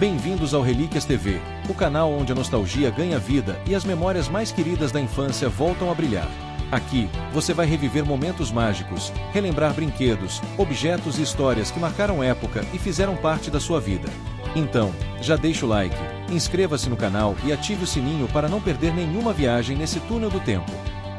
Bem-vindos ao Relíquias TV, o canal onde a nostalgia ganha vida e as memórias mais queridas da infância voltam a brilhar. Aqui, você vai reviver momentos mágicos, relembrar brinquedos, objetos e histórias que marcaram época e fizeram parte da sua vida. Então, já deixa o like, inscreva-se no canal e ative o sininho para não perder nenhuma viagem nesse túnel do tempo.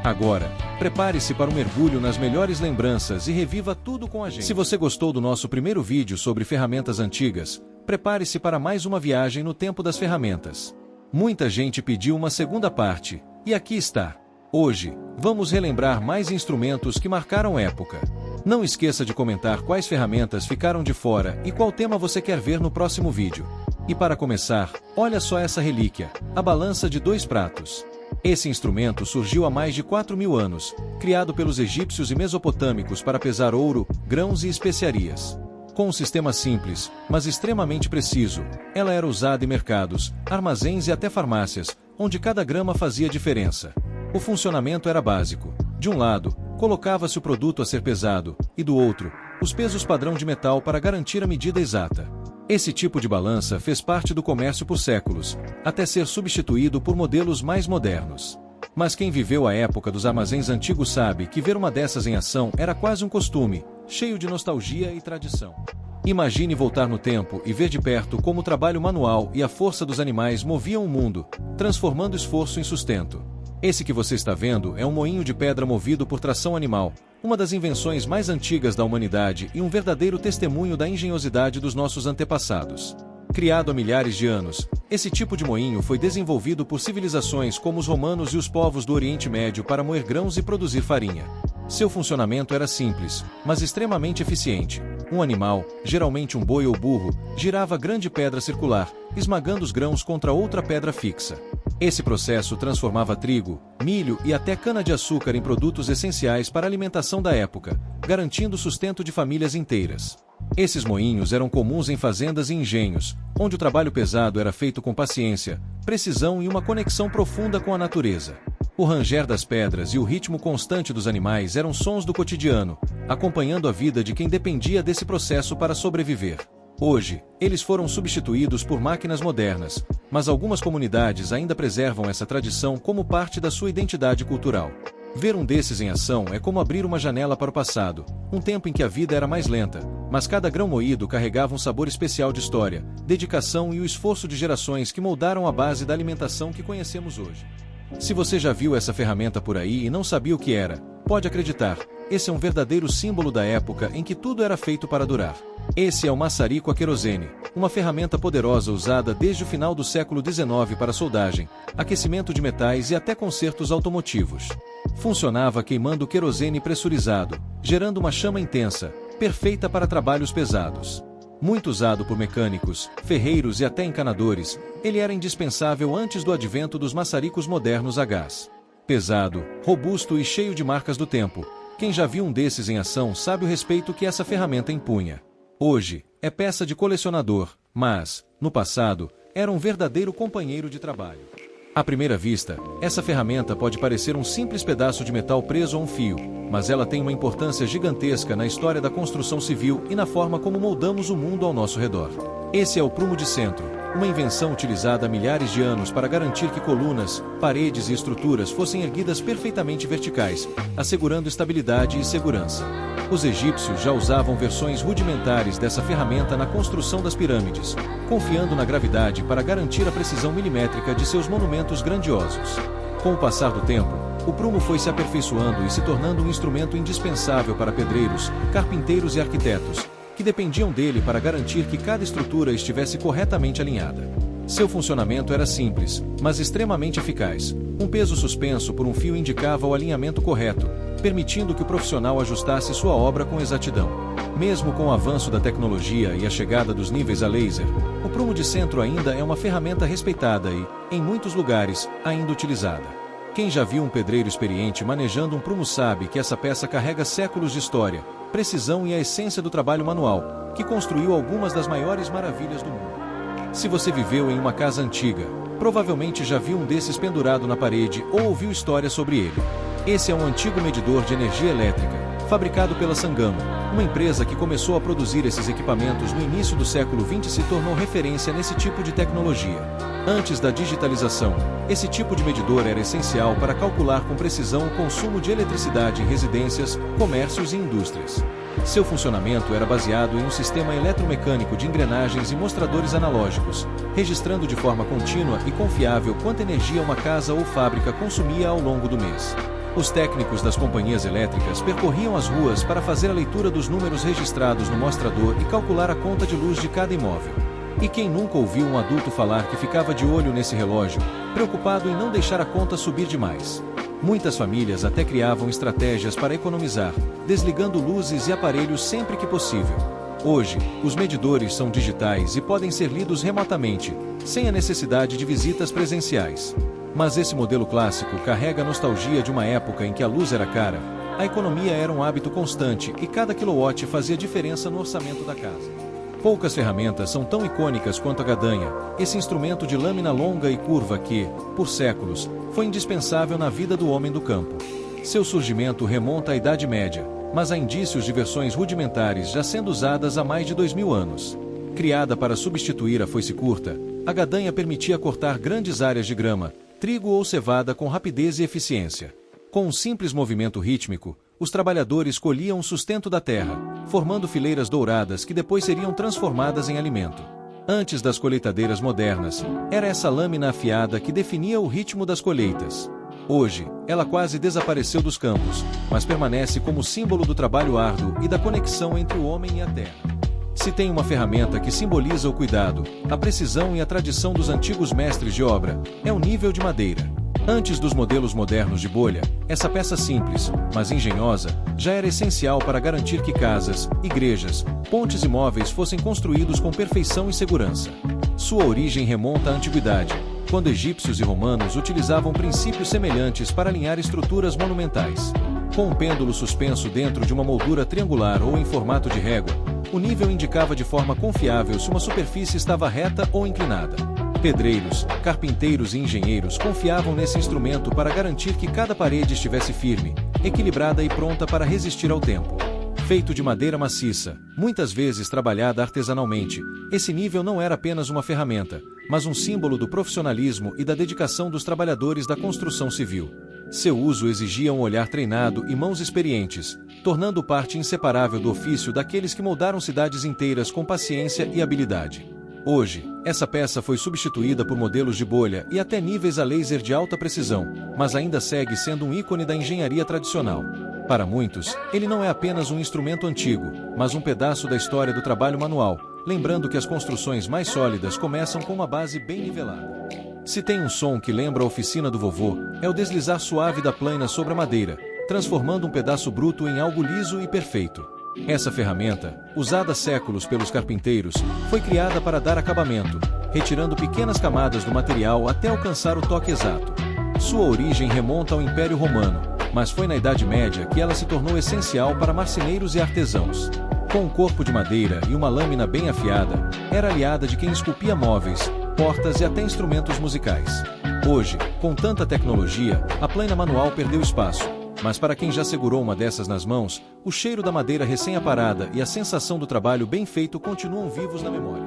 Agora, prepare-se para um mergulho nas melhores lembranças e reviva tudo com a gente. Se você gostou do nosso primeiro vídeo sobre ferramentas antigas, prepare-se para mais uma viagem no tempo das ferramentas. Muita gente pediu uma segunda parte, e aqui está. Hoje, vamos relembrar mais instrumentos que marcaram época. Não esqueça de comentar quais ferramentas ficaram de fora e qual tema você quer ver no próximo vídeo. E para começar, olha só essa relíquia, a balança de 2 pratos. Esse instrumento surgiu há mais de 4.000 anos, criado pelos egípcios e mesopotâmicos para pesar ouro, grãos e especiarias. Com um sistema simples, mas extremamente preciso, ela era usada em mercados, armazéns e até farmácias, onde cada grama fazia diferença. O funcionamento era básico. De um lado, colocava-se o produto a ser pesado, e do outro, os pesos padrão de metal para garantir a medida exata. Esse tipo de balança fez parte do comércio por séculos, até ser substituído por modelos mais modernos. Mas quem viveu a época dos armazéns antigos sabe que ver uma dessas em ação era quase um costume, cheio de nostalgia e tradição. Imagine voltar no tempo e ver de perto como o trabalho manual e a força dos animais moviam o mundo, transformando esforço em sustento. Esse que você está vendo é um moinho de pedra movido por tração animal, uma das invenções mais antigas da humanidade e um verdadeiro testemunho da engenhosidade dos nossos antepassados. Criado há milhares de anos, esse tipo de moinho foi desenvolvido por civilizações como os romanos e os povos do Oriente Médio para moer grãos e produzir farinha. Seu funcionamento era simples, mas extremamente eficiente. Um animal, geralmente um boi ou burro, girava grande pedra circular, esmagando os grãos contra outra pedra fixa. Esse processo transformava trigo, milho e até cana-de-açúcar em produtos essenciais para a alimentação da época, garantindo o sustento de famílias inteiras. Esses moinhos eram comuns em fazendas e engenhos, onde o trabalho pesado era feito com paciência, precisão e uma conexão profunda com a natureza. O ranger das pedras e o ritmo constante dos animais eram sons do cotidiano, acompanhando a vida de quem dependia desse processo para sobreviver. Hoje, eles foram substituídos por máquinas modernas, mas algumas comunidades ainda preservam essa tradição como parte da sua identidade cultural. Ver um desses em ação é como abrir uma janela para o passado, um tempo em que a vida era mais lenta, mas cada grão moído carregava um sabor especial de história, dedicação e o esforço de gerações que moldaram a base da alimentação que conhecemos hoje. Se você já viu essa ferramenta por aí e não sabia o que era, pode acreditar, esse é um verdadeiro símbolo da época em que tudo era feito para durar. Esse é o maçarico a querosene, uma ferramenta poderosa usada desde o final do século XIX para soldagem, aquecimento de metais e até consertos automotivos. Funcionava queimando querosene pressurizado, gerando uma chama intensa, perfeita para trabalhos pesados. Muito usado por mecânicos, ferreiros e até encanadores, ele era indispensável antes do advento dos maçaricos modernos a gás. Pesado, robusto e cheio de marcas do tempo, quem já viu um desses em ação sabe o respeito que essa ferramenta impunha. Hoje, é peça de colecionador, mas, no passado, era um verdadeiro companheiro de trabalho. À primeira vista, essa ferramenta pode parecer um simples pedaço de metal preso a um fio, mas ela tem uma importância gigantesca na história da construção civil e na forma como moldamos o mundo ao nosso redor. Esse é o prumo de centro, uma invenção utilizada há milhares de anos para garantir que colunas, paredes e estruturas fossem erguidas perfeitamente verticais, assegurando estabilidade e segurança. Os egípcios já usavam versões rudimentares dessa ferramenta na construção das pirâmides, confiando na gravidade para garantir a precisão milimétrica de seus monumentos grandiosos. Com o passar do tempo, o prumo foi se aperfeiçoando e se tornando um instrumento indispensável para pedreiros, carpinteiros e arquitetos, que dependiam dele para garantir que cada estrutura estivesse corretamente alinhada. Seu funcionamento era simples, mas extremamente eficaz. Um peso suspenso por um fio indicava o alinhamento correto, permitindo que o profissional ajustasse sua obra com exatidão. Mesmo com o avanço da tecnologia e a chegada dos níveis a laser, o prumo de centro ainda é uma ferramenta respeitada e, em muitos lugares, ainda utilizada. Quem já viu um pedreiro experiente manejando um prumo sabe que essa peça carrega séculos de história, precisão e a essência do trabalho manual, que construiu algumas das maiores maravilhas do mundo. Se você viveu em uma casa antiga, provavelmente já viu um desses pendurado na parede ou ouviu histórias sobre ele. Esse é um antigo medidor de energia elétrica, fabricado pela Sangamo, Uma empresa que começou a produzir esses equipamentos no início do século XX se tornou referência nesse tipo de tecnologia. Antes da digitalização, esse tipo de medidor era essencial para calcular com precisão o consumo de eletricidade em residências, comércios e indústrias. Seu funcionamento era baseado em um sistema eletromecânico de engrenagens e mostradores analógicos, registrando de forma contínua e confiável quanta energia uma casa ou fábrica consumia ao longo do mês. Os técnicos das companhias elétricas percorriam as ruas para fazer a leitura dos números registrados no mostrador e calcular a conta de luz de cada imóvel. E quem nunca ouviu um adulto falar que ficava de olho nesse relógio, preocupado em não deixar a conta subir demais? Muitas famílias até criavam estratégias para economizar, desligando luzes e aparelhos sempre que possível. Hoje, os medidores são digitais e podem ser lidos remotamente, sem a necessidade de visitas presenciais. Mas esse modelo clássico carrega a nostalgia de uma época em que a luz era cara, a economia era um hábito constante e cada quilowatt fazia diferença no orçamento da casa. Poucas ferramentas são tão icônicas quanto a gadanha, esse instrumento de lâmina longa e curva que, por séculos, foi indispensável na vida do homem do campo. Seu surgimento remonta à Idade Média, mas há indícios de versões rudimentares já sendo usadas há mais de 2000 anos. Criada para substituir a foice curta, a gadanha permitia cortar grandes áreas de grama, trigo ou cevada com rapidez e eficiência. Com um simples movimento rítmico, os trabalhadores colhiam o sustento da terra, formando fileiras douradas que depois seriam transformadas em alimento. Antes das colheitadeiras modernas, era essa lâmina afiada que definia o ritmo das colheitas. Hoje, ela quase desapareceu dos campos, mas permanece como símbolo do trabalho árduo e da conexão entre o homem e a terra. Se tem uma ferramenta que simboliza o cuidado, a precisão e a tradição dos antigos mestres de obra, é o nível de madeira. Antes dos modelos modernos de bolha, essa peça simples, mas engenhosa, já era essencial para garantir que casas, igrejas, pontes e móveis fossem construídos com perfeição e segurança. Sua origem remonta à antiguidade, quando egípcios e romanos utilizavam princípios semelhantes para alinhar estruturas monumentais. Com um pêndulo suspenso dentro de uma moldura triangular ou em formato de régua, o nível indicava de forma confiável se uma superfície estava reta ou inclinada. Pedreiros, carpinteiros e engenheiros confiavam nesse instrumento para garantir que cada parede estivesse firme, equilibrada e pronta para resistir ao tempo. Feito de madeira maciça, muitas vezes trabalhada artesanalmente, esse nível não era apenas uma ferramenta, mas um símbolo do profissionalismo e da dedicação dos trabalhadores da construção civil. Seu uso exigia um olhar treinado e mãos experientes, tornando-o parte inseparável do ofício daqueles que moldaram cidades inteiras com paciência e habilidade. Hoje, essa peça foi substituída por modelos de bolha e até níveis a laser de alta precisão, mas ainda segue sendo um ícone da engenharia tradicional. Para muitos, ele não é apenas um instrumento antigo, mas um pedaço da história do trabalho manual, lembrando que as construções mais sólidas começam com uma base bem nivelada. Se tem um som que lembra a oficina do vovô, é o deslizar suave da plaina sobre a madeira, transformando um pedaço bruto em algo liso e perfeito. Essa ferramenta, usada há séculos pelos carpinteiros, foi criada para dar acabamento, retirando pequenas camadas do material até alcançar o toque exato. Sua origem remonta ao Império Romano, mas foi na Idade Média que ela se tornou essencial para marceneiros e artesãos. Com um corpo de madeira e uma lâmina bem afiada, era aliada de quem esculpia móveis, portas e até instrumentos musicais. Hoje, com tanta tecnologia, a plaina manual perdeu espaço. Mas para quem já segurou uma dessas nas mãos, o cheiro da madeira recém-aparada e a sensação do trabalho bem feito continuam vivos na memória.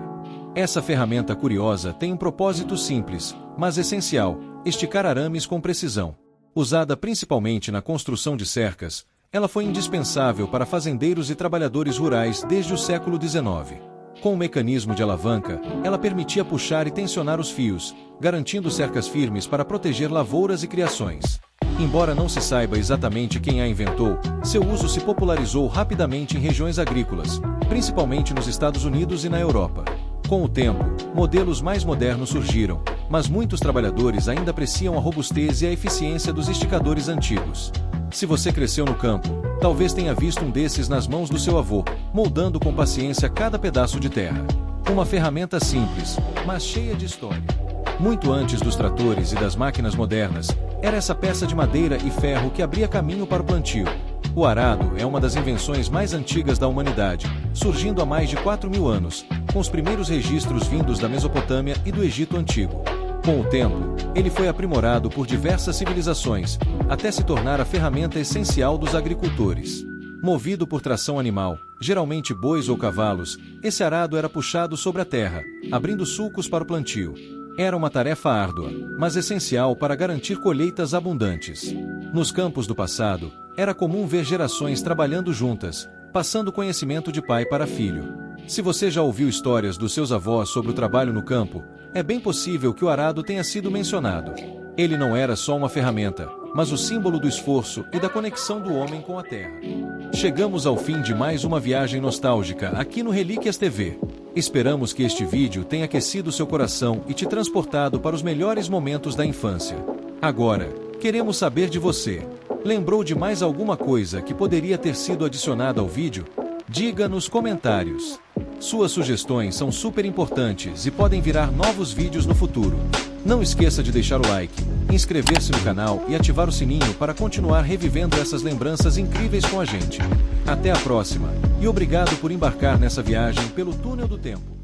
Essa ferramenta curiosa tem um propósito simples, mas essencial: esticar arames com precisão. Usada principalmente na construção de cercas, ela foi indispensável para fazendeiros e trabalhadores rurais desde o século XIX. Com um mecanismo de alavanca, ela permitia puxar e tensionar os fios, garantindo cercas firmes para proteger lavouras e criações. Embora não se saiba exatamente quem a inventou, seu uso se popularizou rapidamente em regiões agrícolas, principalmente nos Estados Unidos e na Europa. Com o tempo, modelos mais modernos surgiram, mas muitos trabalhadores ainda apreciam a robustez e a eficiência dos esticadores antigos. Se você cresceu no campo, talvez tenha visto um desses nas mãos do seu avô, moldando com paciência cada pedaço de terra. Uma ferramenta simples, mas cheia de história. Muito antes dos tratores e das máquinas modernas, era essa peça de madeira e ferro que abria caminho para o plantio. O arado é uma das invenções mais antigas da humanidade, surgindo há mais de 4.000 anos, com os primeiros registros vindos da Mesopotâmia e do Egito Antigo. Com o tempo, ele foi aprimorado por diversas civilizações, até se tornar a ferramenta essencial dos agricultores. Movido por tração animal, geralmente bois ou cavalos, esse arado era puxado sobre a terra, abrindo sulcos para o plantio. Era uma tarefa árdua, mas essencial para garantir colheitas abundantes. Nos campos do passado, era comum ver gerações trabalhando juntas, passando conhecimento de pai para filho. Se você já ouviu histórias dos seus avós sobre o trabalho no campo, é bem possível que o arado tenha sido mencionado. Ele não era só uma ferramenta, mas o símbolo do esforço e da conexão do homem com a terra. Chegamos ao fim de mais uma viagem nostálgica aqui no Relíquias TV. Esperamos que este vídeo tenha aquecido seu coração e te transportado para os melhores momentos da infância. Agora, queremos saber de você. Lembrou de mais alguma coisa que poderia ter sido adicionada ao vídeo? Diga nos comentários. Suas sugestões são super importantes e podem virar novos vídeos no futuro. Não esqueça de deixar o like, inscrever-se no canal e ativar o sininho para continuar revivendo essas lembranças incríveis com a gente. Até a próxima, e obrigado por embarcar nessa viagem pelo túnel do tempo.